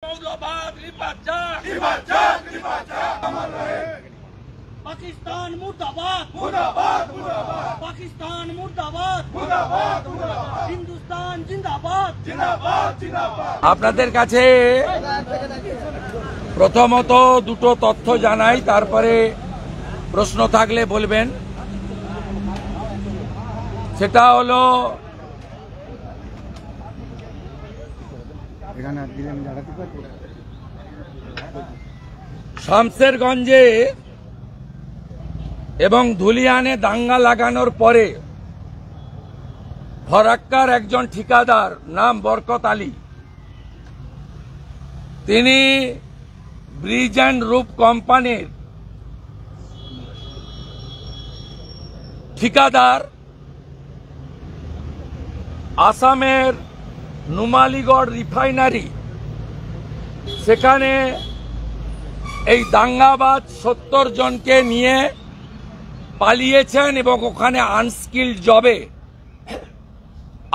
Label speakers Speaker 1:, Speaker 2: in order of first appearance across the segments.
Speaker 1: मौलवाद लिबाजात अमर रहे। पाकिस्तान मुर्दाबाद मुर्दाबाद मुर्दाबाद। पाकिस्तान मुर्दाबाद मुर्दाबाद मुर्दाबाद। हिंदुस्तान जिंदाबाद जिंदाबाद जिंदाबाद। আপনাদের কাছে প্রথমত দুটো তথ্য জানাই, তারপরে প্রশ্ন থাকলে বলবেন। সেটা হলো শামসেরগঞ্জে এবং ধুলিয়ানে দাঙ্গা লাগানোর পরে ফরাক্কার একজন ঠিকাদার নাম বরকত আলী, তিনি ব্রিজ অ্যান্ড রুফ কোম্পানির ঠিকাদার আসামের নুমালীগড় রিফাইনারি, সেখানে এই দাঙ্গাবাজ 70 জনকে নিয়ে পালিয়েছেন এবং ওখানে আনস্কিল্ড জবে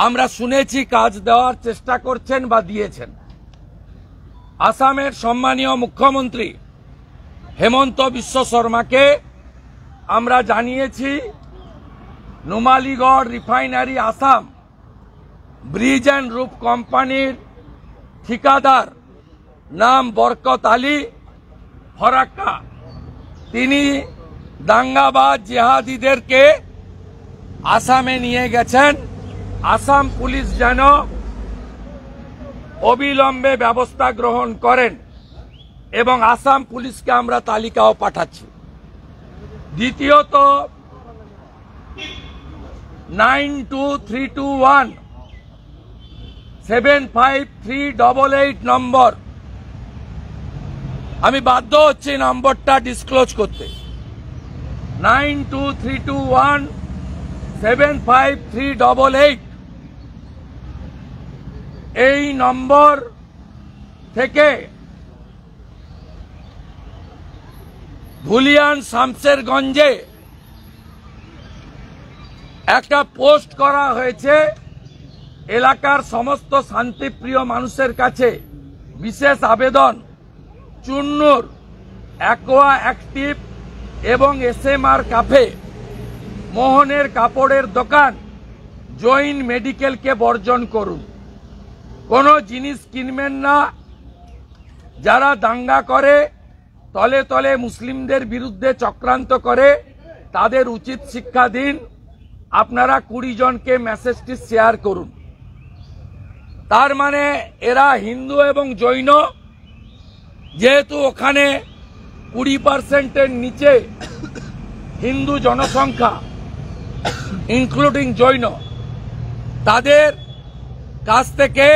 Speaker 1: আমরা শুনেছি কাজ দেওয়ার চেষ্টা করছেন বা দিয়েছেন। আসামের সম্মানীয় মুখ্যমন্ত্রী হেমন্ত বিশ্ব শর্মাকে আমরা জানিয়েছি Numaligarh refinery Assam bridge and roof কোম্পানির ঠিকাদার নাম বরকত আলী ফরাক্কা, তিনি দাঙ্গাবাজ জিহাদিদেরকে আসামে নিয়ে গেছেন। আসাম পুলিশ যেন অবিলম্বে ব্যবস্থা গ্রহণ করেন এবং আসাম পুলিশকে আমরা তালিকাও পাঠাচ্ছি। দ্বিতীয়ত 92321 75388 নম্বর, আমি বাধ্য হচ্ছি নম্বরটা ডিসক্লোজ করতে। 92321 75388 এই নম্বর থেকে ধুলিয়ান শামসেরগঞ্জে একটা পোস্ট করা হয়েছে। এলাকার সমস্ত শান্তিপ্রিয় মানুষের কাছে বিশেষ আবেদন, চুন্নুর, অ্যাকোয়া অ্যাক্টিভ এবং এসএমআর কাফে, মোহনের কাপড়ের দোকান, জৈন মেডিকেলকে বর্জন করুন। কোনো জিনিস কিনবেন না। যারা দাঙ্গা করে, তলে তলে মুসলিমদের বিরুদ্ধে চক্রান্ত করে, তাদের উচিত শিক্ষা দিন। আপনারা 20 জনকে মেসেজটি শেয়ার করুন। তার মানে এরা হিন্দু এবং জৈন, যেহেতু ওখানে 20%-এর নিচে হিন্দু জনসংখ্যা ইনক্লুডিং জৈন, তাদের কাছ থেকে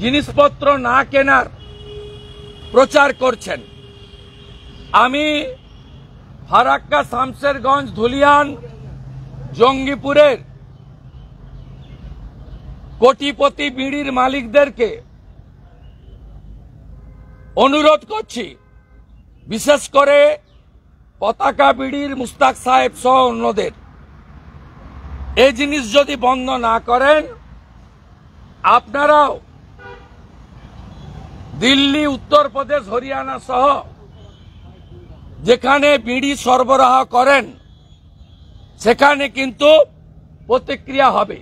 Speaker 1: জিনিসপত্র না কেনার প্রচার করছেন। আমি ফারাক্কা, শামসেরগঞ্জ, ধুলিয়ান, জঙ্গিপুরের কোটিপতি বিড়ির মালিকদেরকে অনুরোধ করছি, বিশেষ করে পতাকা বিড়ির মুস্তাক সাহেব সহ অন্যদের, এই জিনিস যদি বন্ধ না করেন, আপনারাও দিল্লি, উত্তরপ্রদেশ, হরিয়ানা সহ যেখানে বিড়ি সরবরাহ করেন সেখানে কিন্তু প্রতিক্রিয়া হবে।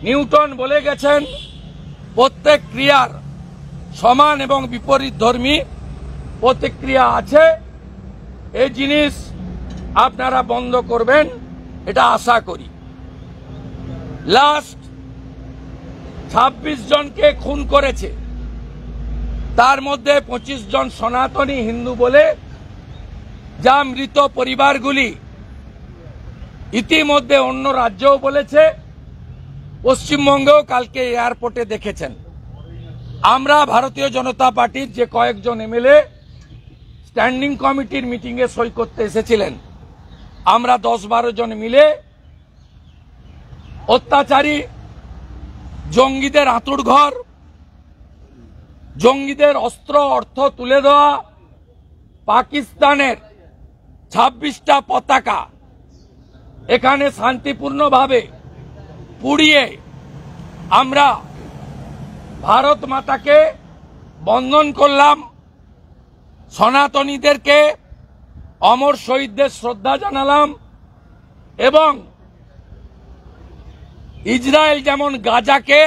Speaker 1: নিউটন বলে গেছেন, প্রত্যেক ক্রিয়ার সমান এবং বিপরীতধর্মী প্রতিক্রিয়া আছে। এই জিনিস আপনারা বন্ধ করবেন, এটা আশা করি। লাস্ট 26 জনকে খুন করেছে, তার মধ্যে 25 জন সনাতনী হিন্দু বলে, যা মৃত পরিবারগুলি ইতিমধ্যে অন্য রাজ্যও বলেছে, পশ্চিমবঙ্গেও কালকে এয়ারপোর্টে দেখেছেন। আমরা ভারতীয় জনতা পার্টির যে কয়েকজন এমএলএ স্ট্যান্ডিং কমিটির মিটিংয়ে সই করতে এসেছিলেন, আমরা 10-12 জন মিলে অত্যাচারী জঙ্গিদের আঁতুড় ঘর, জঙ্গিদের অস্ত্র অর্থ তুলে দেওয়া, পাকিস্তানের 26টা পতাকা এখানে শান্তিপূর্ণভাবে পুড়িয়ে আমরা ভারত মাতাকে বন্দন করলাম, সনাতনীদেরকে অমর শহীদদের শ্রদ্ধা জানালাম এবং ইসরায়েল যেমন গাজাকে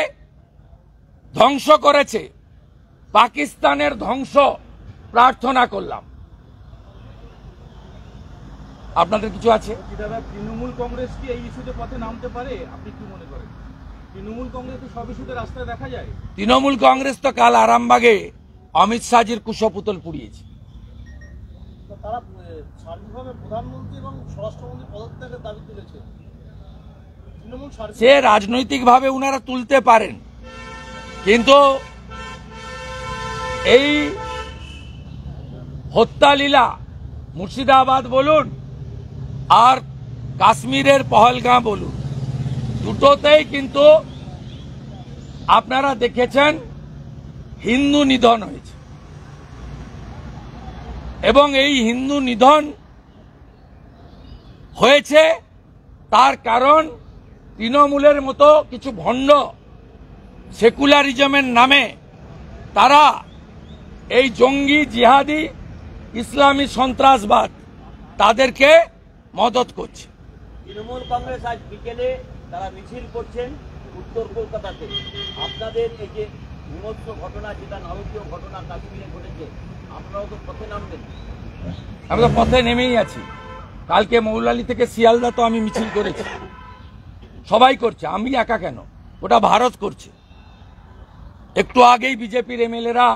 Speaker 1: ধ্বংস করেছে পাকিস্তানের ধ্বংস প্রার্থনা করলাম। আপনাদের কিছু আছে?
Speaker 2: দাদা, তৃণমূল কংগ্রেস কি এই ইস্যুতে পথে নামতে পারে? আপনি কি মনে করেন? তৃণমূল কংগ্রেস তো সব ইস্যুতে রাস্তায় দেখা যায়।
Speaker 1: তৃণমূল কংগ্রেস তো কাল আরামবাগে অমিত শাহজির কুশপুতল পুড়িয়েছে।
Speaker 2: তারা সার্বিকভাবে প্রধানমন্ত্রী এবং স্বরাষ্ট্রমন্ত্রী পদত্যাগের দাবি তুলেছে। তৃণমূল
Speaker 1: সে রাজনৈতিকভাবে উনারা তুলতে পারেন, কিন্তু এই হত্যালীলা মুর্শিদাবাদ বলুন আর কাশ্মীরের পহলগাঁও বলুন, দুটোতেই কিন্তু আপনারা দেখেছেন হিন্দু নিধন হয়েছে এবং এই হিন্দু নিধন হয়েছে তার কারণ তৃণমূলের মতো কিছু ভণ্ড সেকুলারিজমের নামে তারা এই জঙ্গি জিহাদি ইসলামী সন্ত্রাসবাদ তাদেরকে মদত করছে।
Speaker 3: তৃণমূল কংগ্রেস আজ বিকেলে তারা মিছিল করছেন উত্তর কলকাতাতে। আপনাদের এই যে বিভৎস ঘটনা, যেটা নারকীয় ঘটনা কাশ্মীরে ঘটেছে, আপনারাও তো পথে নামবেন?
Speaker 1: আমি তো পথে নেমেই আছি। কালকে মৌলালি থেকে শিয়ালদা তো আমি মিছিল করেছি, সবাই করছে, আমি একা কেন, ওটা ভারত করছে। একটু আগেই বিজেপির এমএলএরা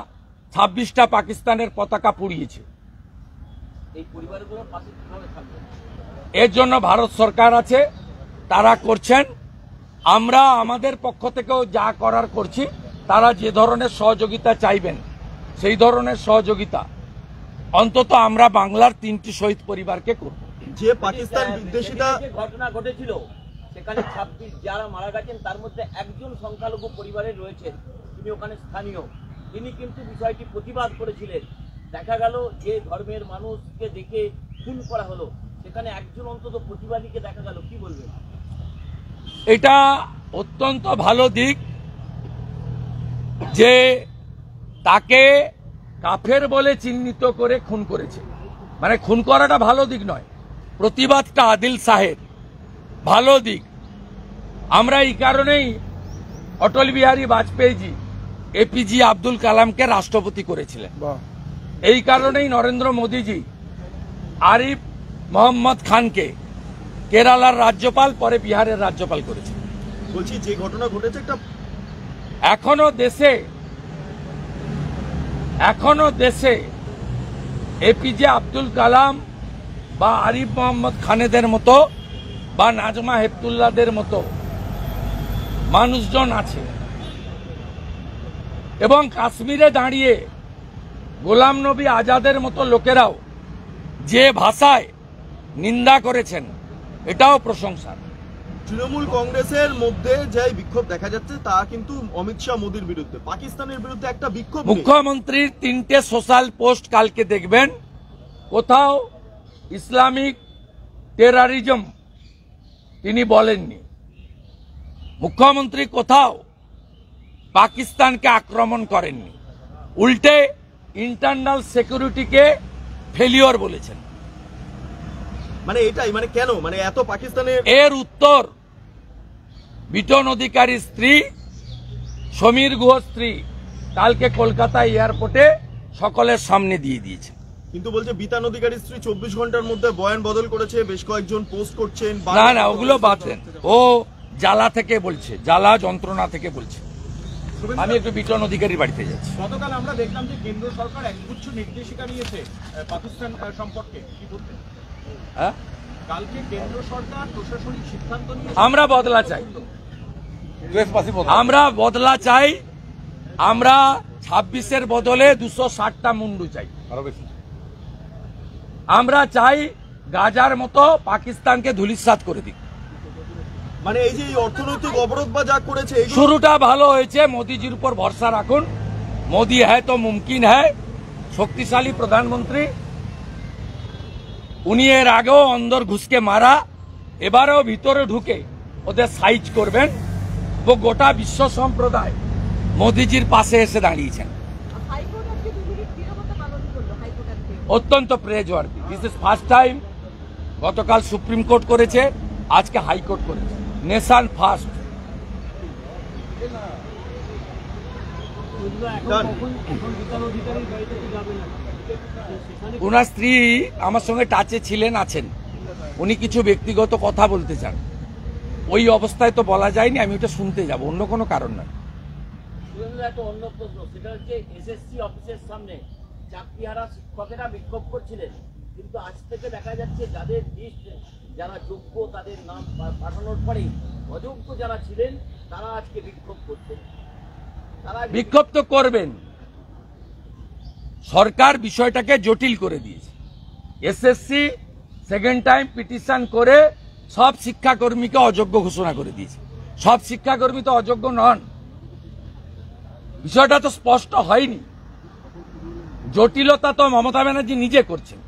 Speaker 1: 26টা পাকিস্তানের পতাকা পুড়িয়েছে।
Speaker 3: এই পরিবারগুলোর পাশে কিভাবে থাকবেন?
Speaker 1: এর জন্য ভারত সরকার আছে, তারা করছেন। আমরা আমাদের পক্ষ থেকেও যা করার করছি। তারা যে ধরনের সহযোগিতা চাইবেন সেই ধরনের সহযোগিতা অন্তত আমরা বাংলার 3টি শহীদ পরিবারকে করব।
Speaker 2: যে পাকিস্তান বিদ্বেষীটা
Speaker 3: ঘটনা ঘটেছিল সেখানে 26 যারা মারা গেছেন তার মধ্যে একজন সংখ্যালঘু পরিবারের রয়েছেন, তিনি ওখানে স্থানীয়। তিনি কিন্তু বিষয়টি প্রতিবাদ করেছিলেন। দেখা গেল যে ধর্মের মানুষকে দেখে খুন করা হলো, সেখানে একজন অন্তত প্রতিবাদীকে দেখা গেল, কি বলবেন?
Speaker 1: এটা অত্যন্ত ভালো দিক যে তাকে কাফের বলে চিহ্নিত করে খুন করেছে। মানে খুন করাটা ভালো দিক নয়, প্রতিবাদটা আদিল সাহেব ভালো দিক। আমরা এই কারণেই অটল বিহারী বাজপেয়ীজি এপিজি আব্দুল কালামকে রাষ্ট্রপতি করেছিলেন। এই কারণেই নরেন্দ্র মোদীজি আরিফ মোহাম্মদ খানকে কেরালার রাজ্যপাল, পরে বিহারের রাজ্যপাল করেছে।
Speaker 2: বলছি যে ঘটনা ঘটেছে একটা
Speaker 1: এখনো দেশে এপিজে আব্দুল কালাম বা আরিফ মোহাম্মদ খানেদের মতো বা নাজমা হেপতুল্লাদের মতো মানুষজন আছে এবং কাশ্মীরে দাঁড়িয়ে গোলাম নবী আজাদের মতো লোকেরাও যে ভাষায় নিন্দা করেছেন, এটাও প্রশংসা।
Speaker 2: তৃণমূল কংগ্রেসের মধ্যে যে বিক্ষোভ দেখা যাচ্ছে তা কিন্তু অমিত শাহ মোদীর বিরুদ্ধে, পাকিস্তানের বিরুদ্ধে একটা বিক্ষোভ।
Speaker 1: মুখ্যমন্ত্রীর 3টে সোশ্যাল পোস্ট কালকে দেখবেন, কোথাও ইসলামিক টেরারিজম তিনি বলেননি। মুখ্যমন্ত্রী কোথাও পাকিস্তানকে আক্রমণ করেননি, উল্টে ইন্টারনাল সিকিউরিটিকে ফেলিওর বলেছেন।
Speaker 2: মানে এটাই, মানে কেন, মানে এত পাকিস্তানের?
Speaker 1: এর উত্তর বিটন অধিকারীর স্ত্রী, সমীর গুহ স্ত্রী কালকে কলকাতা এয়ারপোর্টে সকলের সামনে দিয়ে দিয়েছে।
Speaker 2: কিন্তু বলছে বিতান অধিকারীর স্ত্রী 24 ঘন্টার মধ্যে বয়ান বদল করেছে, বেশ কয়েকজন পোস্ট করছেন।
Speaker 1: না, ওগুলো বাদ দেন, ও জ্বালা থেকে বলছে, জ্বালা যন্ত্রণা থেকে বলছে। আমি একটু বিটন অধিকারীর বাড়িতে যাচ্ছি।
Speaker 4: গতকাল আমরা দেখলাম যে কেন্দ্র সরকার একগুচ্ছ নির্দেশিকা নিয়েছে পাকিস্তান সম্পর্কে, কি বলতে?
Speaker 1: হ্যাঁ,
Speaker 4: কালকে কেন্দ্র সরকার প্রশাসনিক সিদ্ধান্ত নিয়ে
Speaker 1: আমরা বদলা চাই, আমরা বদলা চাই। আমরা 26-এর বদলে 260টা মুন্ডু চাই। আমরা চাই গাজার মতো পাকিস্তানকে ধূলিসাৎ করে দিক।
Speaker 2: মানে এই যে অর্থনৈতিক অবরোধ বা যা করেছে,
Speaker 1: শুরুটা ভালো হয়েছে। মোদিজির উপর ভরসা রাখুন, মোদি হ্যায় তো মুমকিন হ্যায়। শক্তিশালী প্রধানমন্ত্রী, উনি এর আগেও অন্দর ঘুষকে মারা, এবারেও ভিতরে ঢুকে ওদের সাইজ করবেন। গোটা বিশ্ব সম্প্রদায় মোদিজির পাশে এসে দাঁড়িয়েছেন।
Speaker 5: হাইকোর্ট আজকে 2 মিনিট নীরবতা পালন করলো হাইকোর্ট আজকে।
Speaker 1: অত্যন্ত praiseworthy. This is first time. গতকাল সুপ্রিম কোর্ট করেছে, আজকে হাইকোর্ট করেছে। Nation first. ওনার স্ত্রী আমার সঙ্গে টাচে ছিলেন, আছেন। উনি কিছু ব্যক্তিগত কথা বলতে চান, ওই অবস্থায় তো বলা যায়নি, আমি ওটা শুনতে যাব, অন্য কোনো কারণ নয়।
Speaker 3: সুরেন্দ্র, একটা অন্য প্রশ্ন, সেটা হচ্ছে এসএসসি অফিসের সামনে চাকরিহারা শিক্ষকেরা বিক্ষোভ করছিলেন, কিন্তু আজ থেকে দেখা যাচ্ছে যাদের লিস্ট, যারা যোগ্য তাদের নাম পাঠানোর পরেই অযোগ্য যারা ছিলেন তারা আজকে বিক্ষোভ করছেন। তারা
Speaker 1: বিক্ষোভ তো করবেন, সরকার বিষয়টাকে জটিল করে দিয়েছে। এসএসসি সেকেন্ড টাইম পিটিশন করে সব শিক্ষাকর্মীকে অযোগ্য ঘোষণা করে দিয়েছে। সব শিক্ষাকর্মী তো অযোগ্য নন, বিষয়টা তো স্পষ্ট হয়নি। জটিলতা তো মমতা ব্যানার্জি নিজে করছেন।